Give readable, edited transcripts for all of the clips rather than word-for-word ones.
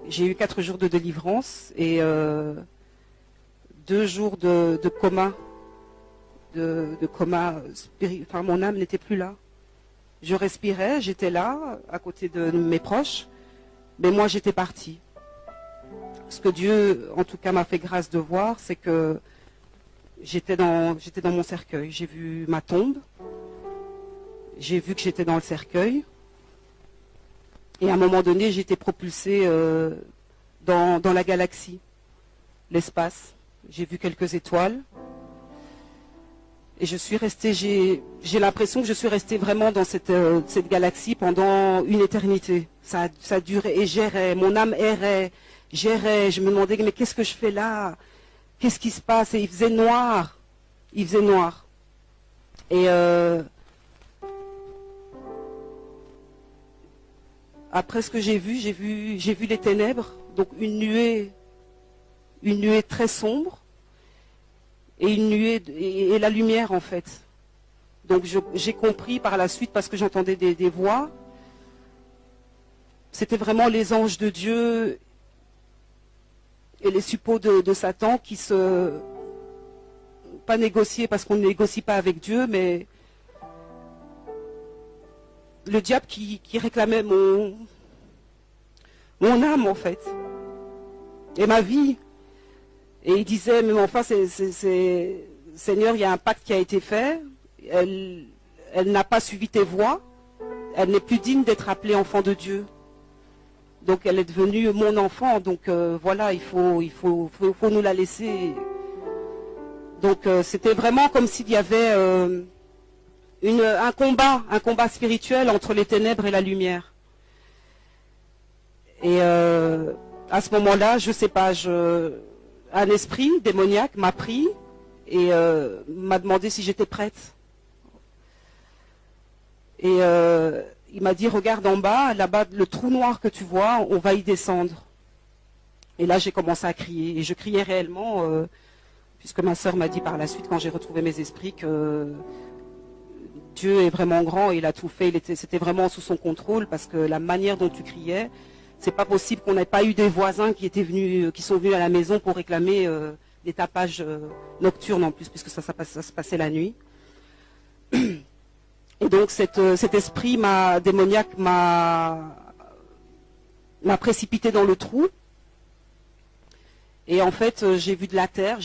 J'ai eu 4 jours de délivrance et 2 jours de coma. De coma spirituel. Enfin, mon âme n'était plus là. Je respirais, j'étais là, à côté de mes proches, mais moi j'étais partie. Ce que Dieu, en tout cas, m'a fait grâce de voir, c'est que j'étais dans mon cercueil. J'ai vu ma tombe, j'ai vu que j'étais dans le cercueil, et à un moment donné, j'ai été propulsée dans la galaxie, l'espace. J'ai vu quelques étoiles. Et je suis restée, j'ai l'impression que je suis restée vraiment dans cette galaxie pendant une éternité. Ça durait et j'errais, mon âme errait, j'errais, je me demandais mais qu'est-ce que je fais là? Qu'est-ce qui se passe? Et il faisait noir. Il faisait noir. Et après ce que j'ai vu les ténèbres, donc une nuée très sombre. Et une nuée et la lumière en fait. Donc j'ai compris par la suite parce que j'entendais des voix. C'était vraiment les anges de Dieu et les suppôts de Satan qui pas négocier parce qu'on ne négocie pas avec Dieu, mais le diable qui réclamait mon âme en fait et ma vie. Et il disait, mais enfin, Seigneur, il y a un pacte qui a été fait, elle n'a pas suivi tes voies, elle n'est plus digne d'être appelée enfant de Dieu. Donc elle est devenue mon enfant, donc voilà, il faut nous la laisser. Donc c'était vraiment comme s'il y avait un combat spirituel entre les ténèbres et la lumière. Et à ce moment-là, je sais pas, un esprit démoniaque m'a pris et m'a demandé si j'étais prête. Et il m'a dit, regarde en bas, là-bas, le trou noir que tu vois, on va y descendre. Et là, j'ai commencé à crier. Et je criais réellement, puisque ma sœur m'a dit par la suite, quand j'ai retrouvé mes esprits, que Dieu est vraiment grand et il a tout fait. C'était vraiment sous son contrôle, parce que la manière dont tu criais, c'est pas possible qu'on n'ait pas eu des voisins qui sont venus à la maison pour réclamer des tapages nocturnes en plus, puisque ça se passait la nuit. Et donc cet esprit démoniaque m'a précipité dans le trou. Et en fait, j'ai vu de la terre,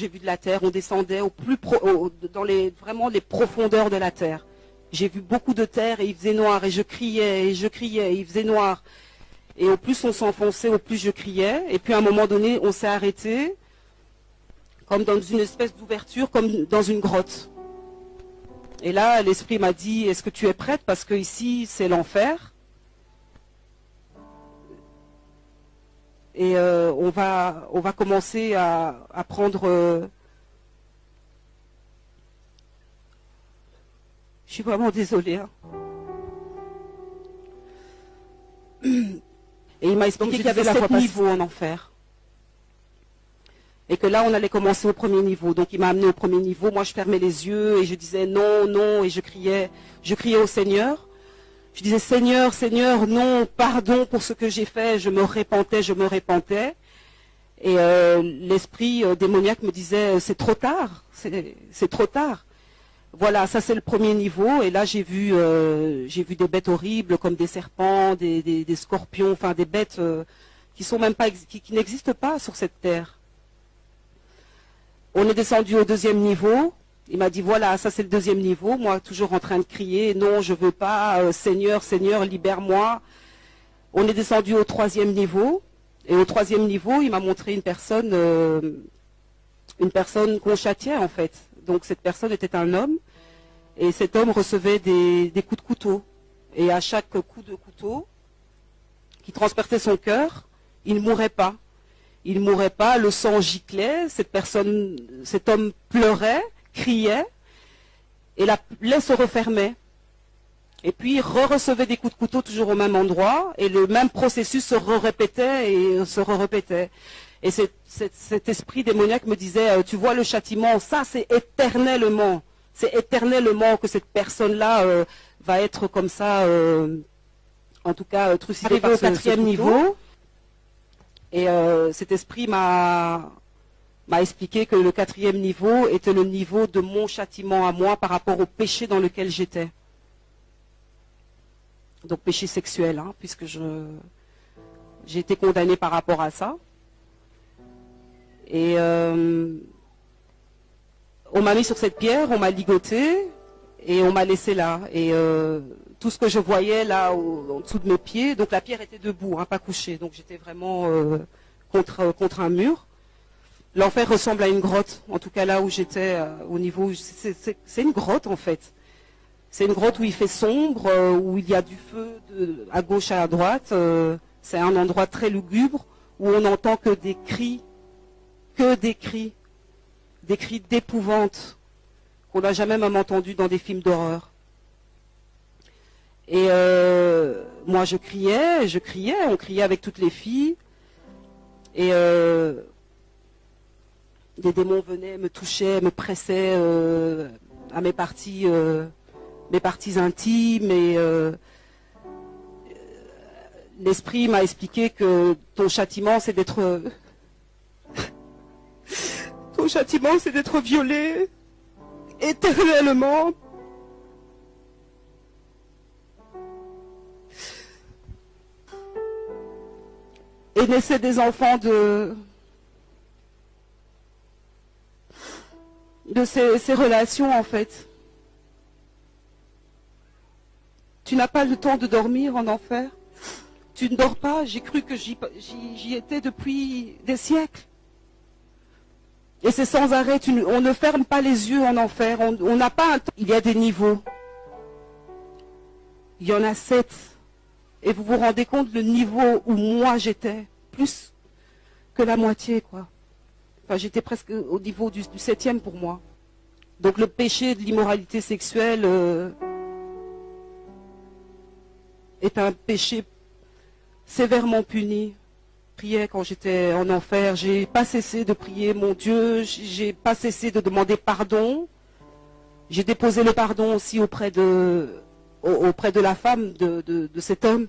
on descendait vraiment les profondeurs de la terre. J'ai vu beaucoup de terre et il faisait noir et je criais, et il faisait noir. Et au plus on s'enfonçait, au plus je criais. Et puis à un moment donné, on s'est arrêté, comme dans une espèce d'ouverture, comme dans une grotte. Et là, l'esprit m'a dit, est-ce que tu es prête? Parce que ici, c'est l'enfer. Et on va commencer à prendre... Je suis vraiment désolée. Hein. Et il m'a expliqué qu'il y avait 7 niveaux en enfer. Et que là, on allait commencer au premier niveau. Donc il m'a amené au premier niveau. Moi, je fermais les yeux et je disais non, non. Et je criais au Seigneur. Je disais Seigneur, Seigneur, non, pardon pour ce que j'ai fait. Je me repentais. Et l'esprit démoniaque me disait c'est trop tard, c'est trop tard. Voilà, ça c'est le premier niveau. Et là, j'ai vu des bêtes horribles comme des serpents, des scorpions, enfin des bêtes qui sont même pas, qui n'existent pas sur cette terre. On est descendu au deuxième niveau. Il m'a dit voilà, ça c'est le deuxième niveau. Moi, toujours en train de crier non, je veux pas, Seigneur, Seigneur, libère-moi. On est descendu au troisième niveau. Et au troisième niveau, il m'a montré une personne qu'on châtiait en fait. Donc cette personne était un homme et cet homme recevait des coups de couteau. Et à chaque coup de couteau qui transperçait son cœur, il ne mourait pas. Il ne mourait pas, le sang giclait, cet homme pleurait, criait et la plaie se refermait. Et puis il recevait des coups de couteau toujours au même endroit et le même processus se répétait et se répétait. Et cet esprit démoniaque me disait, tu vois le châtiment, ça c'est éternellement que cette personne-là va être comme ça, en tout cas trucidée par ce quatrième niveau. Et cet esprit m'a expliqué que le 4e niveau était le niveau de mon châtiment à moi par rapport au péché dans lequel j'étais. Donc péché sexuel, hein, puisque j'ai été condamnée par rapport à ça. Et on m'a mis sur cette pierre, on m'a ligoté et on m'a laissé là. Et tout ce que je voyais là en dessous de mes pieds, donc la pierre était debout, hein, pas couchée, donc j'étais vraiment contre un mur. L'enfer ressemble à une grotte, en tout cas là où j'étais, au niveau, c'est une grotte en fait. C'est une grotte où il fait sombre, où il y a du feu à gauche et à droite. C'est un endroit très lugubre où on n'entend que des cris d'épouvante qu'on n'a jamais même entendu dans des films d'horreur. Et moi je criais, on criait avec toutes les filles. Et des démons venaient, me touchaient, me pressaient à mes parties intimes. Et l'esprit m'a expliqué que ton châtiment c'est d'être violé éternellement. Et naissaient des enfants de ces relations en fait. Tu n'as pas le temps de dormir en enfer. Tu ne dors pas. J'ai cru que j'y étais depuis des siècles. Et c'est sans arrêt. On ne ferme pas les yeux en enfer. On n'a pas un temps. Il y a des niveaux. Il y en a 7. Et vous vous rendez compte le niveau où moi j'étais. Plus que la moitié, quoi. Enfin, j'étais presque au niveau du 7e pour moi. Donc le péché de l'immoralité sexuelle est un péché sévèrement puni. Je priais quand j'étais en enfer, j'ai pas cessé de prier mon Dieu, j'ai pas cessé de demander pardon. J'ai déposé le pardon aussi auprès de la femme de cet homme.